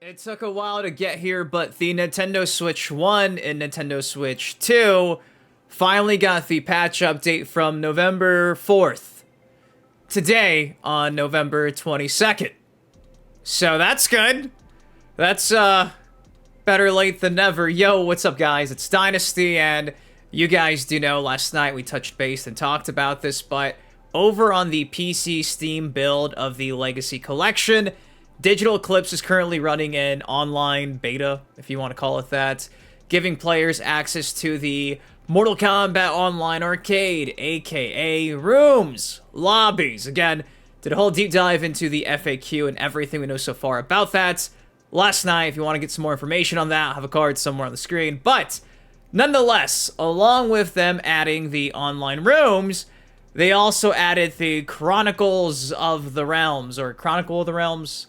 It took a while to get here, but the Nintendo Switch 1 and Nintendo Switch 2 finally got the patch update from November 4th. Today, on November 22nd. So that's good. That's, better late than never. Yo, what's up, guys? It's Dynasty, and you guys do know last night we touched base and talked about this, but over on the PC Steam build of the Legacy Collection, Digital Eclipse is currently running an online beta, if you want to call it that, giving players access to the Mortal Kombat Online Arcade, aka Rooms, Lobbies. Again, did a whole deep dive into the FAQ and everything we know so far about that last night. If you want to get some more information on that, I'll have a card somewhere on the screen. But nonetheless, along with them adding the online rooms, they also added the Chronicles of the Realms, or Chronicle of the Realms,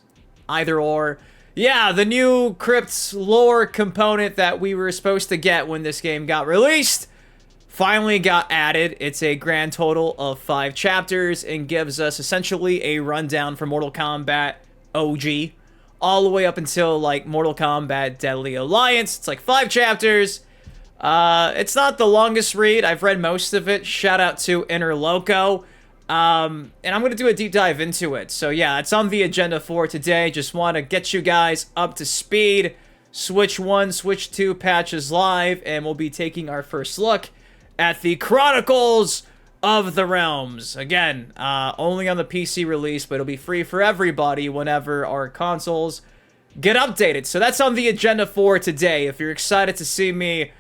either or. Yeah, the new Krypt lore component that we were supposed to get when this game got released finally got added. It's a grand total of 5 chapters and gives us essentially a rundown from Mortal Kombat OG all the way up until like Mortal Kombat Deadly Alliance. It's like 5 chapters. It's not the longest read. I've read most of it. Shout out to Inner Loco. And I'm going to do a deep dive into it. So yeah, it's on the agenda for today. Just want to get you guys up to speed. Switch 1, Switch 2 patches live, and we'll be taking our first look at the Chronicles of the Realms. Again, only on the PC release, but it'll be free for everybody whenever our consoles get updated. So that's on the agenda for today. If you're excited to see me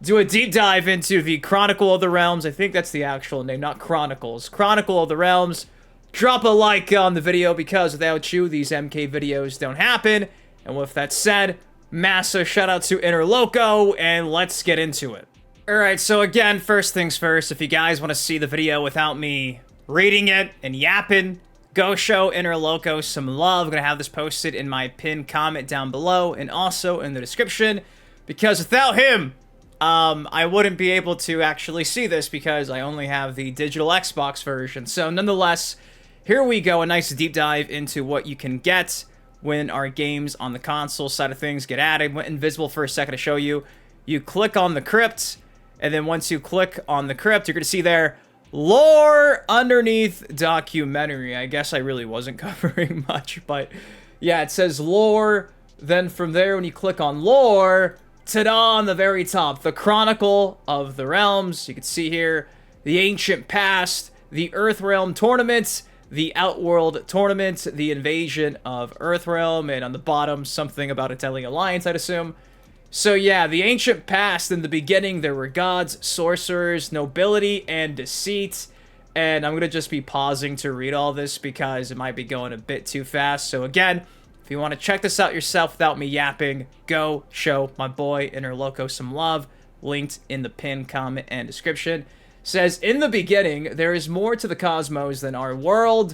do a deep dive into the Chronicle of the Realms, I think that's the actual name, not Chronicles. Chronicle of the Realms. Drop a like on the video, because without you, these MK videos don't happen. And with that said, massive shout out to Inner Loco, and let's get into it. Alright, so again, first things first, if you guys want to see the video without me reading it and yapping, go show Inner Loco some love. I'm going to have this posted in my pinned comment down below, and also in the description, because without him, I wouldn't be able to actually see this because I only have the digital Xbox version. So nonetheless, here we go, a nice deep dive into what you can get when our games on the console side of things get added. Went invisible for a second to show you. You click on the Krypt, and then once you click on the Krypt, you're going to see there, lore underneath documentary. I guess I really wasn't covering much, but yeah, it says lore. Then from there, when you click on lore, ta-da, on the very top, the Chronicle of the Realms. You can see here the Ancient Past, the Earthrealm Tournament, the Outworld Tournament, the Invasion of Earthrealm, and on the bottom, something about a Deadly Alliance, I'd assume. So yeah, the Ancient Past, in the beginning, there were gods, sorcerers, nobility, and deceit. And I'm going to just be pausing to read all this because it might be going a bit too fast. So again, if you want to check this out yourself without me yapping, go show my boy Inner Loco some love. Linked in the pinned comment and description. Says, in the beginning, there is more to the cosmos than our world.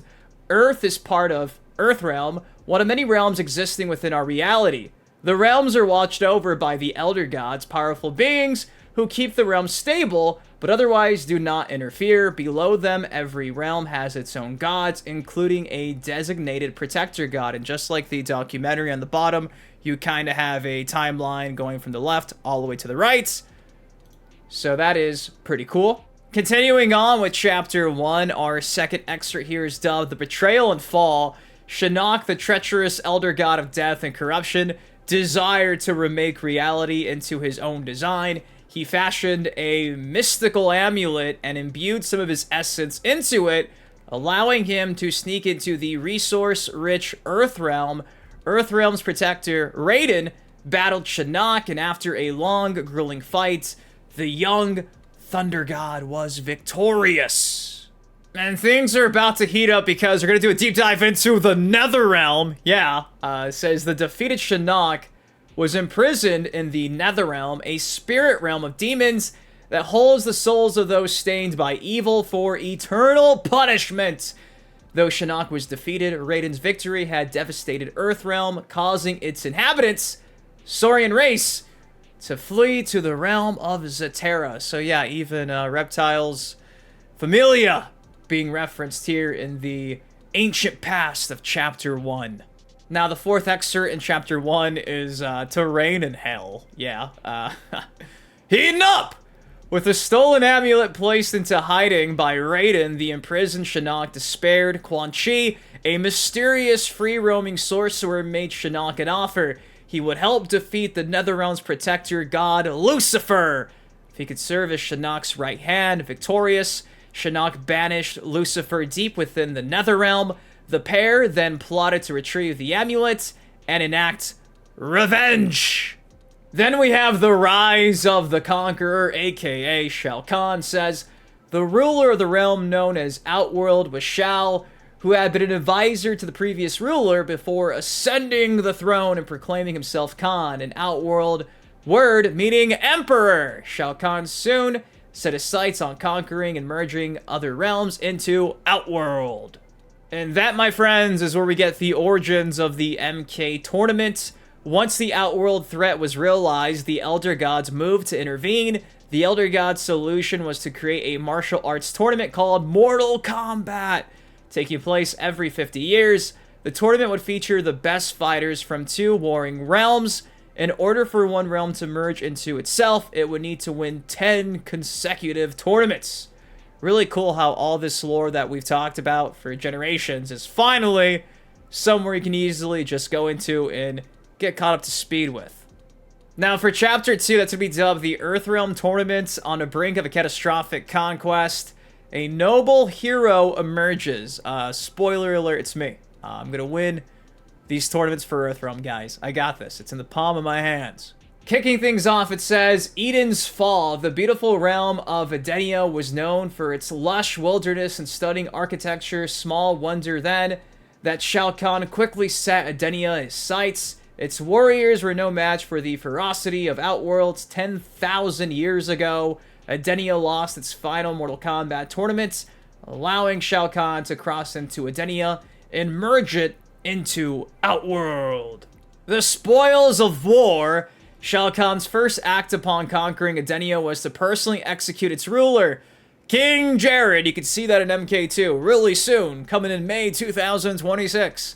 Earth is part of Earthrealm, one of many realms existing within our reality. The realms are watched over by the Elder Gods, powerful beings who keep the realm stable, but otherwise do not interfere. Below them, every realm has its own gods, including a designated protector god. And just like the documentary on the bottom, you kind of have a timeline going from the left all the way to the right. So that is pretty cool. Continuing on with Chapter 1, our second excerpt here is dubbed The Betrayal and Fall. Shinnok, the treacherous elder god of death and corruption, desired to remake reality into his own design. He fashioned a mystical amulet and imbued some of his essence into it, allowing him to sneak into the resource-rich Earthrealm. Earthrealm's protector, Raiden, battled Shinnok, and after a long, grueling fight, the young Thunder God was victorious. And things are about to heat up because we're going to do a deep dive into the Netherrealm. Yeah, it says the defeated Shinnok was imprisoned in the Netherrealm, a spirit realm of demons that holds the souls of those stained by evil for eternal punishment. Though Shinnok was defeated, Raiden's victory had devastated Earthrealm, causing its inhabitants, Saurian race, to flee to the realm of Zatera. So yeah, even reptiles, familia, being referenced here in the Ancient Past of Chapter 1. Now, the fourth excerpt in Chapter 1 is to reign in hell. Yeah. Heating up! With the stolen amulet placed into hiding by Raiden, the imprisoned Shinnok despaired. Quan Chi, a mysterious free-roaming sorcerer, made Shinnok an offer. He would help defeat the Netherrealm's protector god, Lucifer. If he could serve as Shinnok's right hand, victorious, Shinnok banished Lucifer deep within the Netherrealm. The pair then plotted to retrieve the amulet and enact revenge. Then we have the rise of the Conqueror, aka Shao Kahn, says, the ruler of the realm known as Outworld was Shao, who had been an advisor to the previous ruler before ascending the throne and proclaiming himself Khan, an Outworld word meaning emperor. Shao Kahn soon set his sights on conquering and merging other realms into Outworld. And that, my friends, is where we get the origins of the MK tournament. Once the Outworld threat was realized, the Elder Gods moved to intervene. The Elder Gods' solution was to create a martial arts tournament called Mortal Kombat. Taking place every 50 years, the tournament would feature the best fighters from two warring realms. In order for one realm to merge into itself, it would need to win 10 consecutive tournaments. Really cool how all this lore that we've talked about for generations is finally somewhere you can easily just go into and get caught up to speed with. Now for Chapter 2, that's going to be dubbed the Earthrealm Tournament. On the brink of a catastrophic conquest, a noble hero emerges. Spoiler alert, it's me. I'm going to win these tournaments for Earthrealm, guys. I got this. It's in the palm of my hands. Kicking things off, it says, Eden's Fall. The beautiful realm of Edenia was known for its lush wilderness and stunning architecture. Small wonder then that Shao Kahn quickly set Edenia in his sights. Its warriors were no match for the ferocity of Outworlds. 10,000 years ago, Edenia lost its final Mortal Kombat tournament, allowing Shao Kahn to cross into Edenia and merge it into Outworld. The spoils of war. Shao Kahn's first act upon conquering Edenia was to personally execute its ruler, King Jared. You can see that in MK2 really soon, coming in May 2026.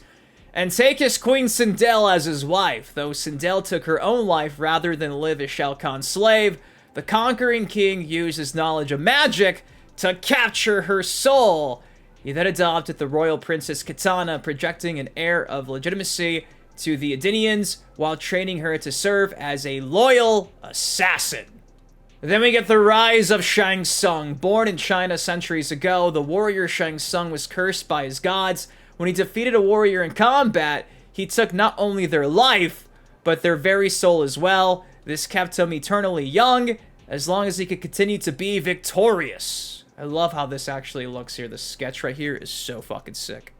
And take his Queen Sindel as his wife. Though Sindel took her own life rather than live as Shao Kahn's slave, the conquering king used his knowledge of magic to capture her soul. He then adopted the royal princess Kitana, projecting an air of legitimacy to the Edenians while training her to serve as a loyal assassin. Then we get the rise of Shang Tsung. Born in China centuries ago, the warrior Shang Tsung was cursed by his gods. When he defeated a warrior in combat, he took not only their life, but their very soul as well. This kept him eternally young, as long as he could continue to be victorious. I love how this actually looks here. The sketch right here is so fucking sick.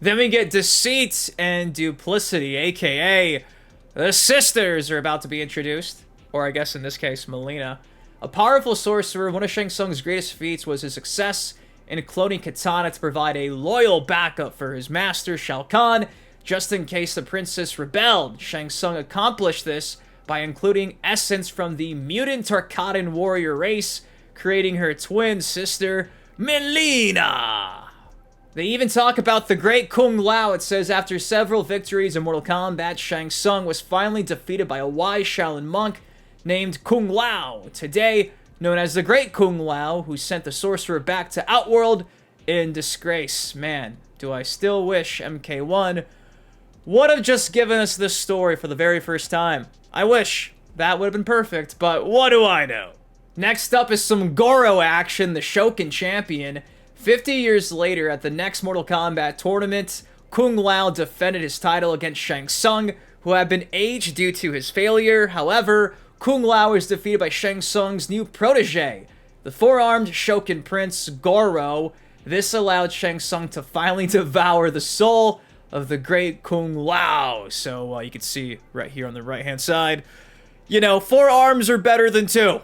Then we get Deceit and Duplicity, aka the sisters are about to be introduced. Or I guess in this case, Melina. A powerful sorcerer, one of Shang Tsung's greatest feats was his success in cloning Kitana to provide a loyal backup for his master, Shao Kahn, just in case the princess rebelled. Shang Tsung accomplished this by including essence from the mutant Tarkatan warrior race, creating her twin sister, Melina. They even talk about the great Kung Lao. It says, after several victories in Mortal Kombat, Shang Tsung was finally defeated by a wise Shaolin monk named Kung Lao, today known as the Great Kung Lao, who sent the sorcerer back to Outworld in disgrace. Man, do I still wish MK1 would have just given us this story for the very first time. I wish that would have been perfect, but what do I know? Next up is some Goro action, the Shokin champion. 50 years later, at the next Mortal Kombat tournament, Kung Lao defended his title against Shang Tsung, who had been aged due to his failure. However, Kung Lao is defeated by Shang Tsung's new protege, the four-armed Shokin Prince, Goro. This allowed Shang Tsung to finally devour the soul of the great Kung Lao. So you can see right here on the right-hand side, you know, 4 arms are better than 2.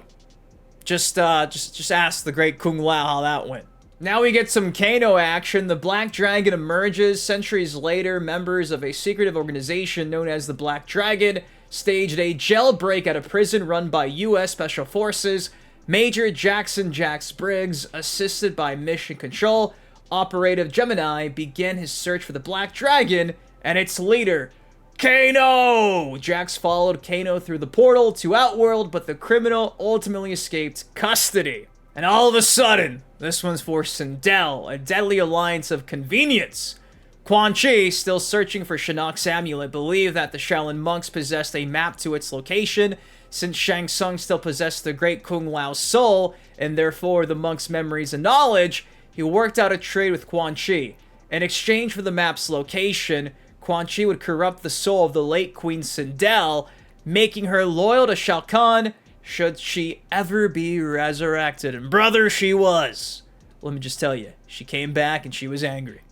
Just ask the great Kung Lao how that went. Now we get some Kano action. The Black Dragon emerges. Centuries later, members of a secretive organization known as the Black Dragon staged a jailbreak at a prison run by U.S. Special Forces. Major Jackson Jax Briggs, assisted by Mission Control Operative Gemini, began his search for the Black Dragon and its leader, Kano! Jax followed Kano through the portal to Outworld, but the criminal ultimately escaped custody. And all of a sudden, this one's for Sindel, a deadly alliance of convenience. Quan Chi, still searching for Shinnok's amulet, believed that the Shaolin monks possessed a map to its location, since Shang Tsung still possessed the great Kung Lao's soul, and therefore the monk's memories and knowledge. He worked out a trade with Quan Chi. In exchange for the map's location, Quan Chi would corrupt the soul of the late Queen Sindel, making her loyal to Shao Kahn should she ever be resurrected. And brother, she was. Let me just tell you, she came back and she was angry.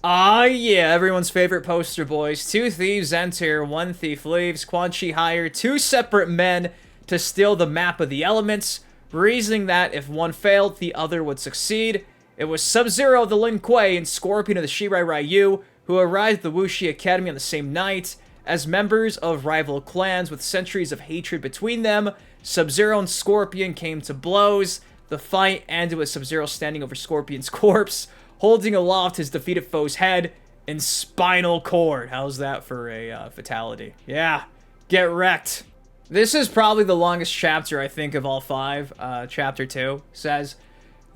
Ah, yeah, everyone's favorite poster boys. 2 thieves enter, 1 thief leaves. Quan Chi hired 2 separate men to steal the map of the elements, reasoning that if one failed, the other would succeed. It was Sub-Zero of the Lin Kuei and Scorpion of the Shirai Ryu who arrived at the Wuxi Academy on the same night. As members of rival clans with centuries of hatred between them, Sub-Zero and Scorpion came to blows. The fight ended with Sub-Zero standing over Scorpion's corpse, holding aloft his defeated foe's head and spinal cord. How's that for a fatality? Yeah, get wrecked. This is probably the longest chapter, I think, of all 5. Chapter 2 says,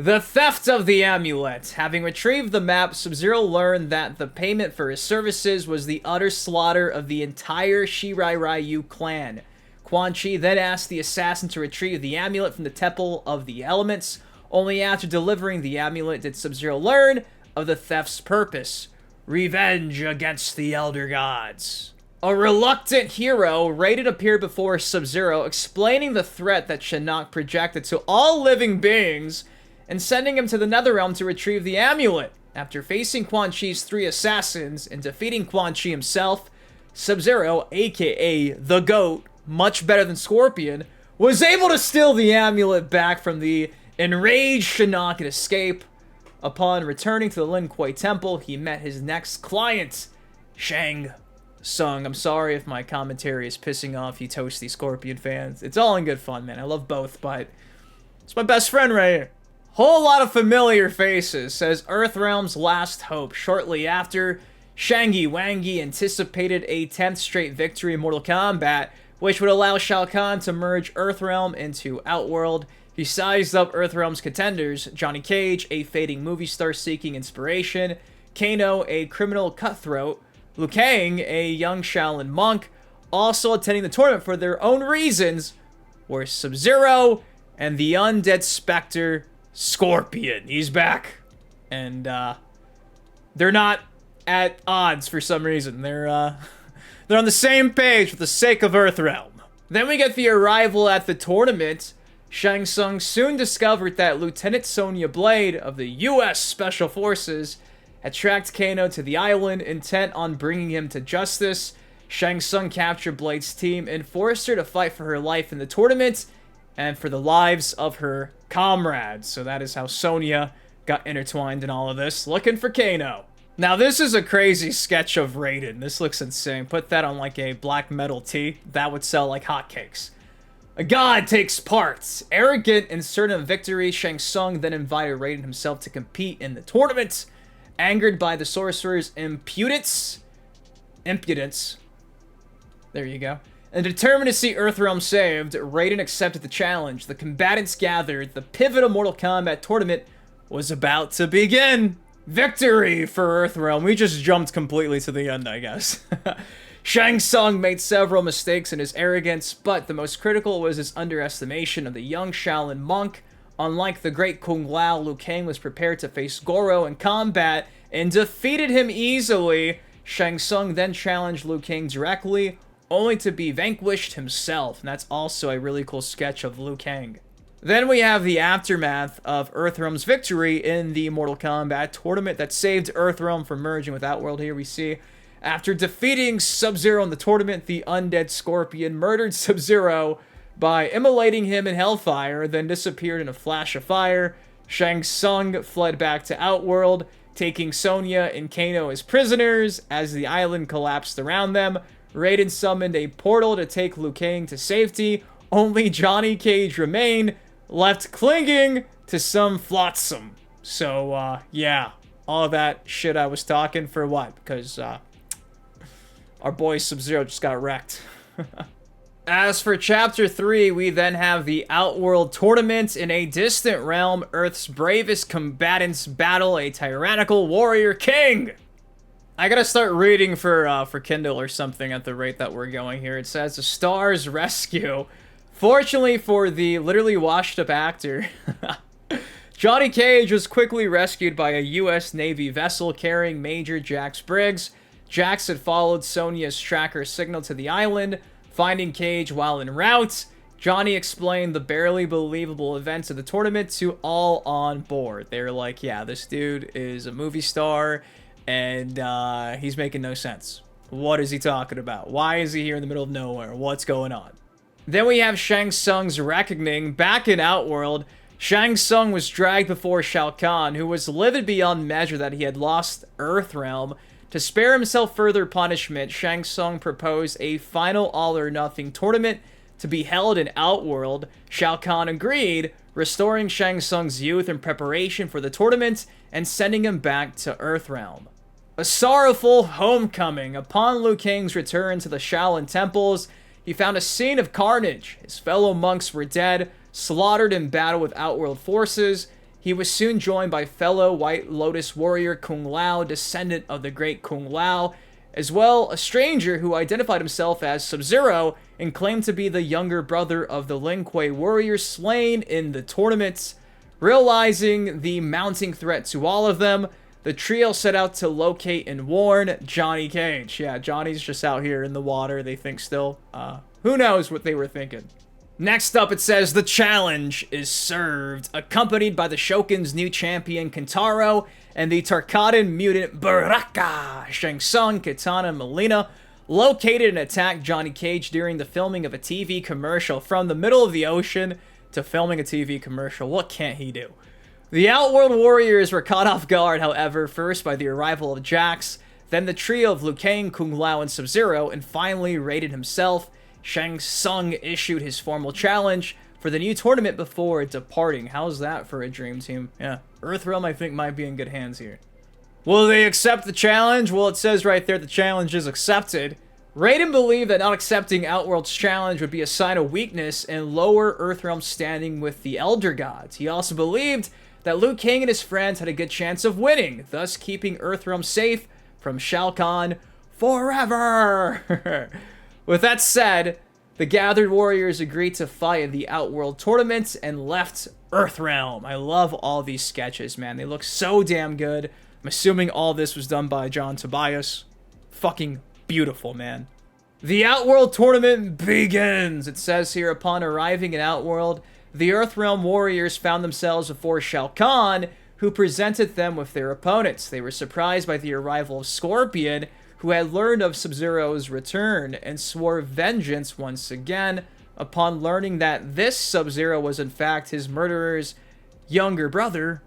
the theft of the amulet. Having retrieved the map, Sub-Zero learned that the payment for his services was the utter slaughter of the entire Shirai Ryu clan. Quan Chi then asked the assassin to retrieve the amulet from the Temple of the Elements. Only after delivering the amulet did Sub-Zero learn of the theft's purpose. Revenge against the Elder Gods. A reluctant hero, Raiden appeared before Sub-Zero, explaining the threat that Shinnok projected to all living beings, and sending him to the Netherrealm to retrieve the amulet. After facing Quan Chi's 3 assassins and defeating Quan Chi himself, Sub-Zero, aka the GOAT, much better than Scorpion, was able to steal the amulet back from the enraged Shinnok and escape. Upon returning to the Lin Kuei Temple, he met his next client, Shang Tsung. I'm sorry if my commentary is pissing off you toasty Scorpion fans. It's all in good fun, man. I love both, but it's my best friend right here. Whole lot of familiar faces, says Earthrealm's last hope. Shortly after, Shangi Wangi anticipated a 10th straight victory in Mortal Kombat, which would allow Shao Kahn to merge Earthrealm into Outworld. He sized up Earthrealm's contenders: Johnny Cage, a fading movie star seeking inspiration; Kano, a criminal cutthroat; Liu Kang, a young Shaolin monk. Also attending the tournament for their own reasons were Sub-Zero and the undead specter, Scorpion. He's back. And, they're not at odds for some reason. They're on the same page for the sake of Earthrealm. Then we get the arrival at the tournament. Shang Tsung soon discovered that Lieutenant Sonya Blade of the U.S. Special Forces had tracked Kano to the island, intent on bringing him to justice. Shang Tsung captured Blade's team and forced her to fight for her life in the tournament and for the lives of her comrades. So that is how Sonya got intertwined in all of this, looking for Kano. Now, this is a crazy sketch of Raiden. This looks insane. Put that on like a black metal tee. That would sell like hotcakes. A god takes part. Arrogant and certain of victory, Shang Tsung then invited Raiden himself to compete in the tournament. Angered by the sorcerer's impudence, there you go, and determined to see Earthrealm saved, Raiden accepted the challenge. The combatants gathered. The pivotal Mortal Kombat tournament was about to begin. Victory for Earthrealm. We just jumped completely to the end, I guess. Shang Tsung made several mistakes in his arrogance, but the most critical was his underestimation of the young Shaolin monk. Unlike the great Kung Lao, Liu Kang was prepared to face Goro in combat and defeated him easily. Shang Tsung then challenged Liu Kang directly, only to be vanquished himself. And that's also a really cool sketch of Liu Kang. Then we have the aftermath of Earthrealm's victory in the Mortal Kombat tournament that saved Earthrealm from merging with Outworld. Here we see, after defeating Sub-Zero in the tournament, the undead Scorpion murdered Sub-Zero by immolating him in Hellfire, then disappeared in a flash of fire. Shang Tsung fled back to Outworld, taking Sonya and Kano as prisoners. As the island collapsed around them, Raiden summoned a portal to take Liu Kang to safety. Only Johnny Cage remained, left clinging to some flotsam. So, yeah, all of that shit I was talking for what? Because, our boy Sub-Zero just got wrecked. As for Chapter 3, we then have the Outworld tournament. In a distant realm, Earth's bravest combatants battle a tyrannical warrior king. I gotta start reading for Kindle or something at the rate that we're going here. It says, the stars rescue. Fortunately for the literally washed-up actor, Johnny Cage was quickly rescued by a U.S. Navy vessel carrying Major Jax Briggs. Jax had followed Sonya's tracker signal to the island. Finding Cage while en route, Johnny explained the barely believable events of the tournament to all on board. They were like, yeah, this dude is a movie star, and he's making no sense. What is he talking about? Why is he here in the middle of nowhere? What's going on? Then we have Shang Tsung's reckoning. Back in Outworld, Shang Tsung was dragged before Shao Kahn, who was livid beyond measure that he had lost Earthrealm. To spare himself further punishment, Shang Tsung proposed a final all-or-nothing tournament to be held in Outworld. Shao Kahn agreed, restoring Shang Tsung's youth in preparation for the tournament and sending him back to Earthrealm. A sorrowful homecoming. Upon Liu Kang's return to the Shaolin temples, he found a scene of carnage. His fellow monks were dead, slaughtered in battle with Outworld forces. He was soon joined by fellow White Lotus warrior Kung Lao, descendant of the great Kung Lao, as well a stranger who identified himself as Sub-Zero and claimed to be the younger brother of the Lin Kuei warriors slain in the tournaments. Realizing the mounting threat to all of them, the trio set out to locate and warn Johnny Cage. Yeah, Johnny's just out here in the water, they think still. Who knows what they were thinking. Next up, it says, the challenge is served. Accompanied by the Shokun's new champion, Kentaro, and the Tarkatan mutant, Baraka, Shang Tsung, Kitana, and Mileena located and attacked Johnny Cage during the filming of a TV commercial. From the middle of the ocean to filming a TV commercial, what can't he do? The Outworld warriors were caught off guard, however, first by the arrival of Jax, then the trio of Liu Kang, Kung Lao, and Sub-Zero, and finally Raiden himself. Shang Tsung issued his formal challenge for the new tournament before departing. How's that for a dream team? Yeah, Earthrealm, I think, might be in good hands here. Will they accept the challenge? Well, it says right there the challenge is accepted. Raiden believed that not accepting Outworld's challenge would be a sign of weakness and lower Earthrealm's standing with the Elder Gods. He also believed that Liu Kang and his friends had a good chance of winning, thus keeping Earthrealm safe from Shao Kahn forever. With that said, the gathered warriors agreed to fight in the Outworld tournament and left Earthrealm. I love all these sketches, man. They look so damn good. I'm assuming all this was done by John Tobias. Fucking beautiful, man. The Outworld tournament begins. It says here, upon arriving in Outworld, the Earthrealm warriors found themselves before Shao Kahn, who presented them with their opponents. They were surprised by the arrival of Scorpion, who had learned of Sub-Zero's return and swore vengeance once again upon learning that this Sub-Zero was in fact his murderer's younger brother.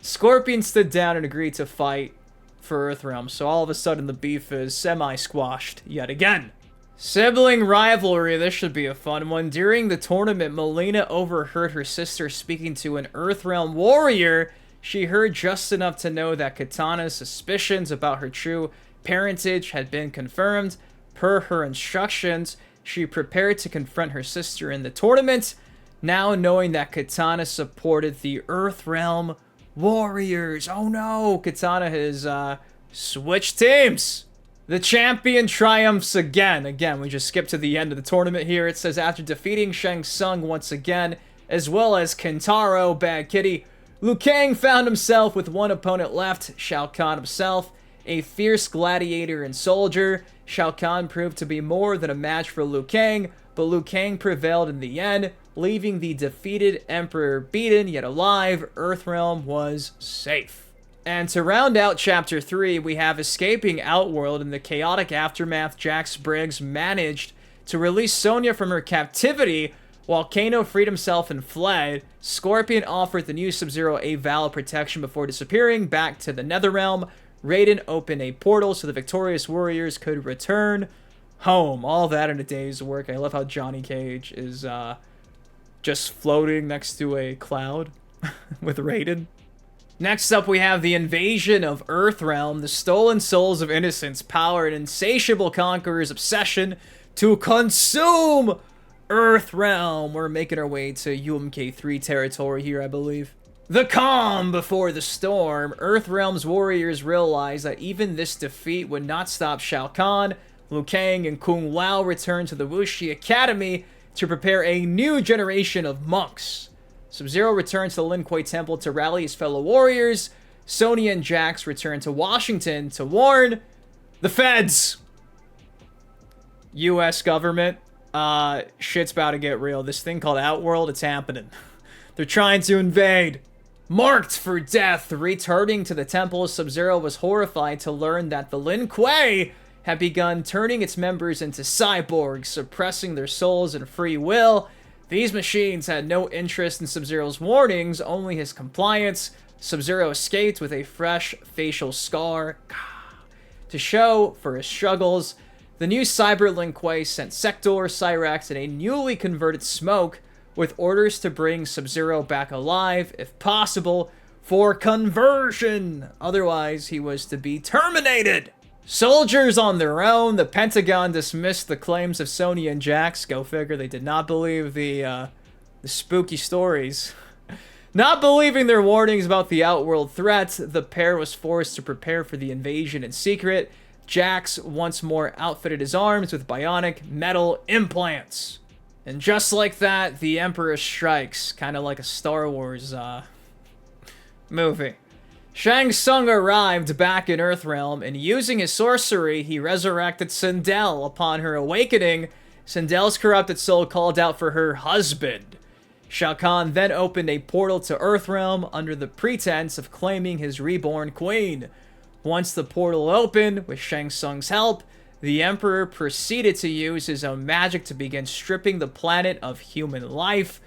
Scorpion stood down and agreed to fight for Earthrealm, so all of a sudden the beef is semi-squashed yet again. Sibling rivalry, this should be a fun one. During the tournament, Mileena overheard her sister speaking to an Earthrealm warrior. She heard just enough to know that Kitana's suspicions about her true parentage had been confirmed. Per her instructions, she prepared to confront her sister in the tournament, now knowing that Kitana supported the Earthrealm warriors. Oh no, Kitana has switched teams. The champion triumphs again. Again, we just skipped to the end of the tournament here. It says, after defeating Shang Tsung once again, as well as Kentaro, Bad Kitty, Liu Kang found himself with one opponent left, Shao Kahn himself, a fierce gladiator and soldier. Shao Kahn proved to be more than a match for Liu Kang, but Liu Kang prevailed in the end, leaving the defeated Emperor beaten yet alive. Earthrealm was safe. And to round out Chapter 3, we have escaping Outworld. In the chaotic aftermath, Jax Briggs managed to release Sonya from her captivity, while Kano freed himself and fled. Scorpion offered the new Sub-Zero a vow of protection before disappearing back to the Netherrealm. Raiden opened a portal so the victorious warriors could return home. All that in a day's work. I love how Johnny Cage is just floating next to a cloud with Raiden. Next up, we have the invasion of Earthrealm. The stolen souls of innocents power an insatiable conqueror's obsession to consume Earthrealm. We're making our way to UMK3 territory here, I believe. The calm before the storm. Earthrealm's warriors realized that even this defeat would not stop Shao Kahn. Liu Kang and Kung Lao returned to the Wuxi Academy to prepare a new generation of monks. Sub-Zero returned to the Lin Kuei Temple to rally his fellow warriors. Sonya and Jax returned to Washington to warn the feds. U.S. government. Shit's about to get real. This thing called Outworld, it's happening. They're trying to invade. Marked for death, returning to the temple, Sub-Zero was horrified to learn that the Lin Kuei had begun turning its members into cyborgs, suppressing their souls and free will. These machines had no interest in Sub-Zero's warnings, only his compliance. Sub-Zero escaped with a fresh facial scar to show for his struggles. The new Cyber Lin Kuei sent Sector, Cyrax, and a newly converted Smoke with orders to bring Sub-Zero back alive, if possible, for conversion. Otherwise, he was to be terminated. Soldiers on their own, the Pentagon dismissed the claims of Sonya and Jax. Go figure, they did not believe the spooky stories. Not believing their warnings about the Outworld threat, the pair was forced to prepare for the invasion in secret. Jax once more outfitted his arms with bionic metal implants. And just like that, the Emperor strikes, kind of like a Star Wars movie. Shang Tsung arrived back in Earthrealm, and using his sorcery, he resurrected Sindel. Upon her awakening, Sindel's corrupted soul called out for her husband. Shao Kahn then opened a portal to Earthrealm under the pretense of claiming his reborn queen. Once the portal opened, with Shang Tsung's help, the Emperor proceeded to use his own magic to begin stripping the planet of human life.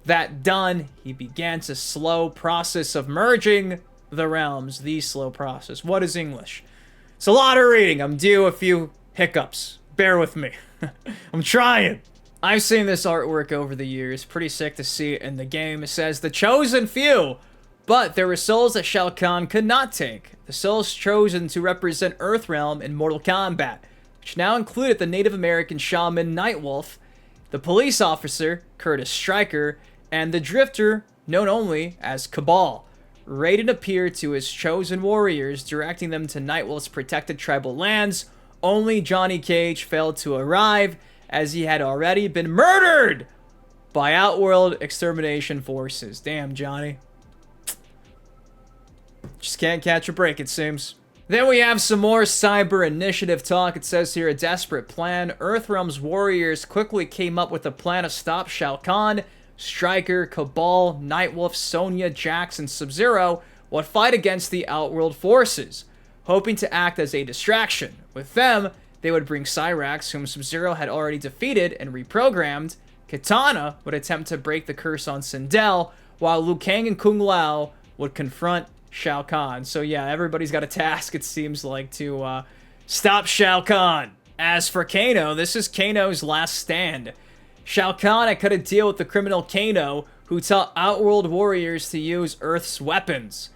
That done, he began to slow process of merging the realms. The slow process. What is English? It's a lot of reading. I'm due a few hiccups. Bear with me. I'm trying. I've seen this artwork over the years. Pretty sick to see it in the game. It says, the chosen few. But there were souls that Shao Kahn could not take. The souls chosen to represent Earthrealm in Mortal Kombat, which now included the Native American shaman Nightwolf, the police officer, Curtis Stryker, and the drifter, known only as Cabal. Raiden appeared to his chosen warriors, directing them to Nightwolf's protected tribal lands. Only Johnny Cage failed to arrive, as he had already been murdered by Outworld extermination forces. Damn, Johnny. Just can't catch a break, it seems. Then we have some more Cyber Initiative talk. It says here, a desperate plan. Earthrealm's warriors quickly came up with a plan to stop Shao Kahn. Stryker, Cabal, Nightwolf, Sonya, Jax, and Sub-Zero would fight against the Outworld forces, hoping to act as a distraction. With them, they would bring Cyrax, whom Sub-Zero had already defeated and reprogrammed. Kitana would attempt to break the curse on Sindel, while Liu Kang and Kung Lao would confront Shao Kahn. So yeah, everybody's got a task, it seems like, to stop Shao Kahn. As for Kano, this is Kano's last stand. Shao Kahn had cut a deal with the criminal Kano, who taught Outworld warriors to use Earth's weapons.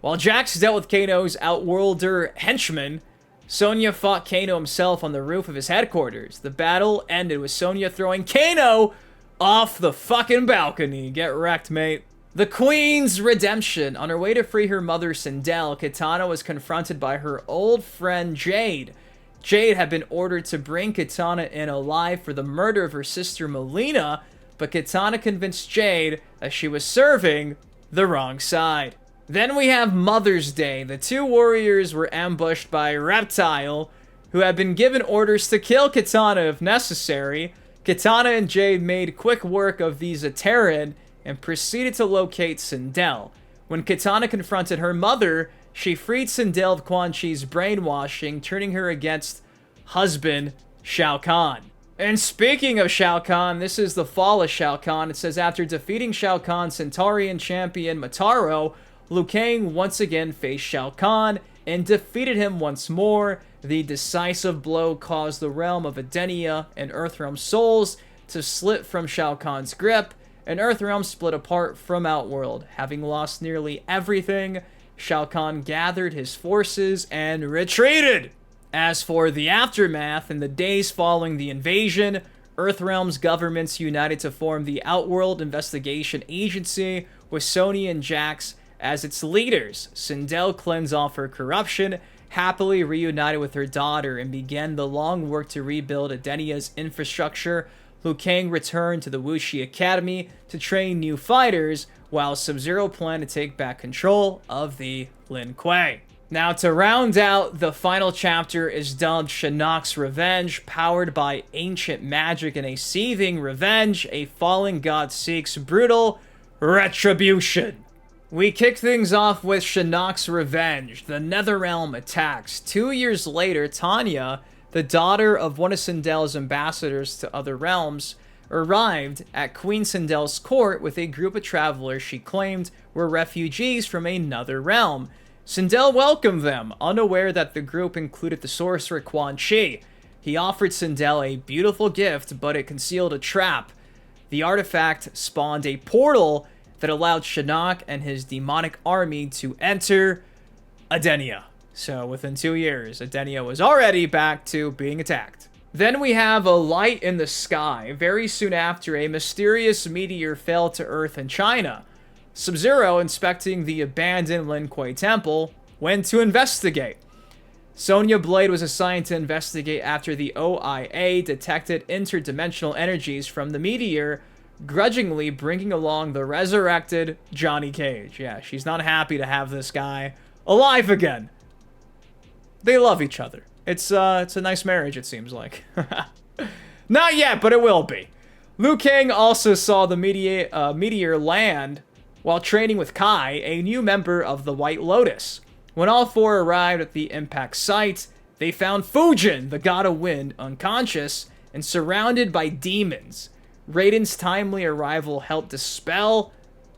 While Jax dealt with Kano's Outworlder henchmen, Sonya fought Kano himself on the roof of his headquarters. The battle ended with Sonya throwing Kano off the fucking balcony. Get wrecked, mate. The Queen's redemption. On her way to free her mother, Sindel, Kitana was confronted by her old friend, Jade. Jade had been ordered to bring Kitana in alive for the murder of her sister, Melina, but Kitana convinced Jade that she was serving the wrong side. Then we have Mother's Day. The two warriors were ambushed by Reptile, who had been given orders to kill Kitana if necessary. Kitana and Jade made quick work of the Zaterran and proceeded to locate Sindel. When Kitana confronted her mother, she freed Sindel of Quan Chi's brainwashing, turning her against husband Shao Kahn. And speaking of Shao Kahn, this is the fall of Shao Kahn. It says, after defeating Shao Kahn's Centaurian champion Mataro, Liu Kang once again faced Shao Kahn and defeated him once more. The decisive blow caused the realm of Edenia and Earthrealm souls to slip from Shao Kahn's grip. and Earthrealm split apart from Outworld. Having lost nearly everything, Shao Kahn gathered his forces and retreated. As for the aftermath, in the days following the invasion, Earthrealm's governments united to form the Outworld Investigation Agency, with Sonya and Jax as its leaders. Sindel cleansed off her corruption, happily reunited with her daughter, and began the long work to rebuild Edenia's infrastructure. Liu Kang returned to the Wuxi Academy to train new fighters, while Sub-Zero planned to take back control of the Lin Kuei. Now, to round out, the final chapter is dubbed Shinnok's Revenge, powered by ancient magic and a seething revenge. A fallen god seeks brutal retribution. We kick things off with Shinnok's Revenge. The Netherrealm attacks. 2 years later, Tanya, the daughter of one of Sindel's ambassadors to other realms, arrived at Queen Sindel's court with a group of travelers she claimed were refugees from another realm. Sindel welcomed them, unaware that the group included the sorcerer Quan Chi. He offered Sindel a beautiful gift, but it concealed a trap. The artifact spawned a portal that allowed Shinnok and his demonic army to enter Edenia. So within 2 years, Edenia was already back to being attacked. Then we have a light in the sky. Very soon after, a mysterious meteor fell to Earth in China. Sub-Zero, inspecting the abandoned Lin Kuei Temple, went to investigate. Sonya Blade was assigned to investigate after the OIA detected interdimensional energies from the meteor, grudgingly bringing along the resurrected Johnny Cage. Yeah, she's not happy to have this guy alive again. They love each other. It's a nice marriage, it seems like. Not yet, but it will be. Liu Kang also saw the meteor land while training with Kai, a new member of the White Lotus. When all four arrived at the impact site, they found Fujin, the god of wind, unconscious and surrounded by demons. Raiden's timely arrival helped dispel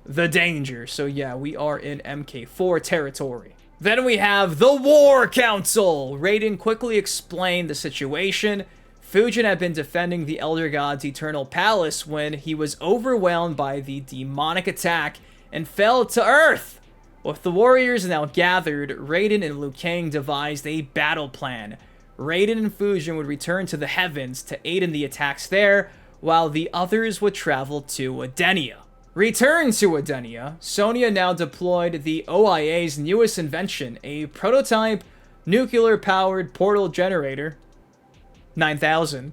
the danger. So yeah, we are in MK4 territory. Then we have the War Council. Raiden quickly explained the situation. Fujin had been defending the Elder God's Eternal Palace when he was overwhelmed by the demonic attack and fell to Earth. With the warriors now gathered, Raiden and Liu Kang devised a battle plan. Raiden and Fujin would return to the heavens to aid in the attacks there, while the others would travel to Edenia. Returned to Edenia, Sonya now deployed the OIA's newest invention, a prototype nuclear-powered portal generator, 9000,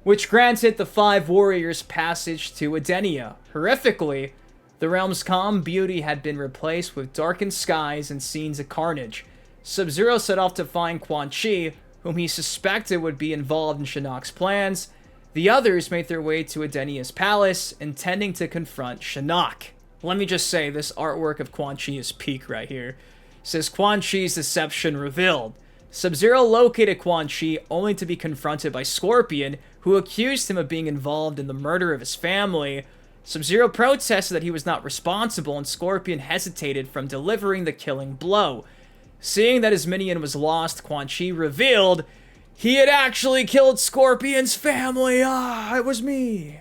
which granted the 5 warriors passage to Edenia. Horrifically, the realm's calm beauty had been replaced with darkened skies and scenes of carnage. Sub-Zero set off to find Quan Chi, whom he suspected would be involved in Shinnok's plans. The others made their way to Edenia's palace, intending to confront Shinnok. Let me just say, this artwork of Quan Chi is peak right here. It says, Quan Chi's deception revealed. Sub-Zero located Quan Chi only to be confronted by Scorpion, who accused him of being involved in the murder of his family. Sub-Zero protested that he was not responsible, and Scorpion hesitated from delivering the killing blow. Seeing that his minion was lost, Quan Chi revealed he had actually killed Scorpion's family. It was me.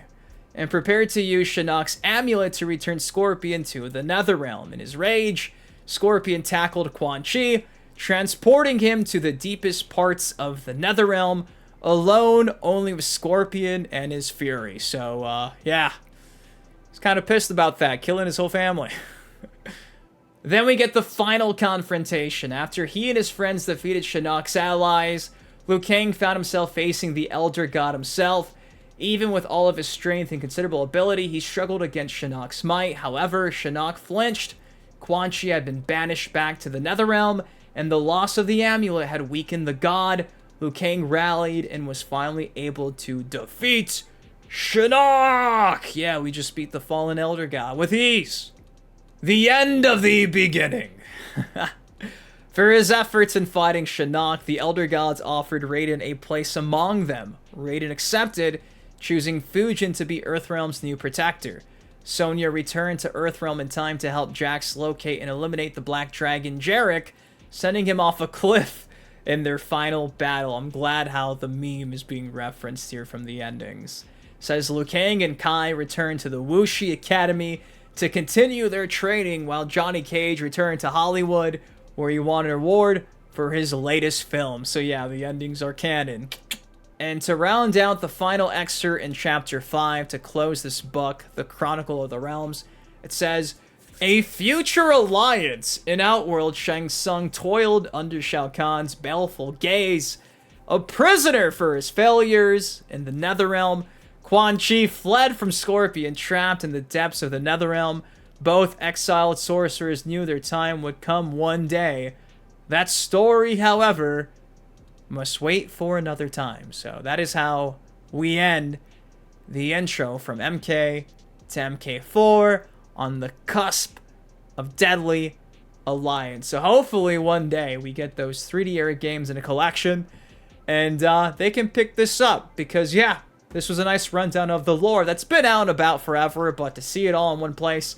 And prepared to use Shinnok's amulet to return Scorpion to the Netherrealm. In his rage, Scorpion tackled Quan Chi, transporting him to the deepest parts of the Netherrealm, alone only with Scorpion and his fury. So, yeah. He's kind of pissed about that, killing his whole family. Then we get the final confrontation. After he and his friends defeated Shinnok's allies, Liu Kang found himself facing the Elder God himself. Even with all of his strength and considerable ability, he struggled against Shinnok's might. However, Shinnok flinched. Quan Chi had been banished back to the Netherrealm, and the loss of the amulet had weakened the god. Liu Kang rallied and was finally able to defeat Shinnok! Yeah, we just beat the fallen Elder God with ease. The end of the beginning. For his efforts in fighting Shinnok, the Elder Gods offered Raiden a place among them. Raiden accepted, choosing Fujin to be Earthrealm's new protector. Sonya returned to Earthrealm in time to help Jax locate and eliminate the Black Dragon Jarek, sending him off a cliff in their final battle. I'm glad how the meme is being referenced here from the endings. says Liu Kang and Kai return to the Wuxi Academy to continue their training while Johnny Cage returned to Hollywood, where he won an award for his latest film. So yeah, the endings are canon. And to round out the final excerpt in Chapter 5 to close this book, The Chronicle of the Realms, it says, a future alliance in Outworld, Shang Tsung toiled under Shao Kahn's baleful gaze. A prisoner for his failures in the Netherrealm, Quan Chi fled from Scorpion, trapped in the depths of the Netherrealm. Both exiled sorcerers knew their time would come one day. That story, however, must wait for another time. So that is how we end the intro from MK to MK4 on the cusp of Deadly Alliance. So hopefully one day we get those 3D era games in a collection, and they can pick this up, because yeah, this was a nice rundown of the lore that's been out and about forever, but to see it all in one place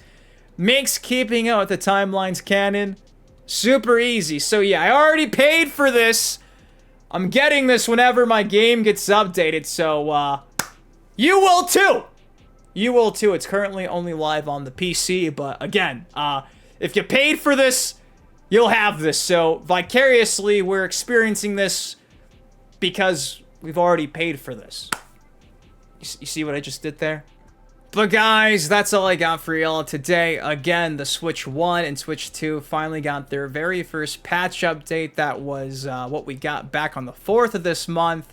makes keeping up with the timelines canon super easy. So yeah, I already paid for this. I'm getting this whenever my game gets updated, so you will too! You will too. It's currently only live on the PC, but again, if you paid for this, you'll have this. So vicariously, we're experiencing this because we've already paid for this. You see what I just did there? But guys, that's all I got for y'all today. Again, the Switch 1 and Switch 2 finally got their very first patch update. That was what we got back on the 4th of this month.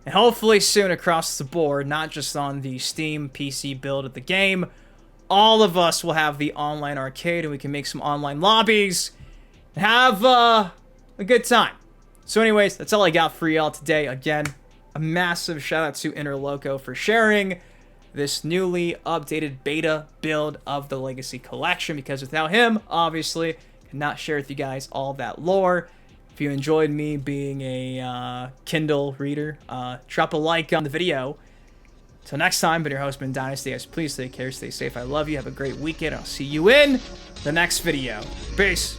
And hopefully soon across the board, not just on the Steam PC build of the game, all of us will have the online arcade and we can make some online lobbies and have a good time. So anyways, that's all I got for y'all today. Again, a massive shout out to Interloco for sharing this newly updated beta build of the Legacy Collection, because without him, obviously, I could not share with you guys all that lore. If you enjoyed me being a Kindle reader, drop a like on the video. Till next time, been your host, Ben Dynasty. Guys, please take care, stay safe. I love you. Have a great weekend. I'll see you in the next video. Peace.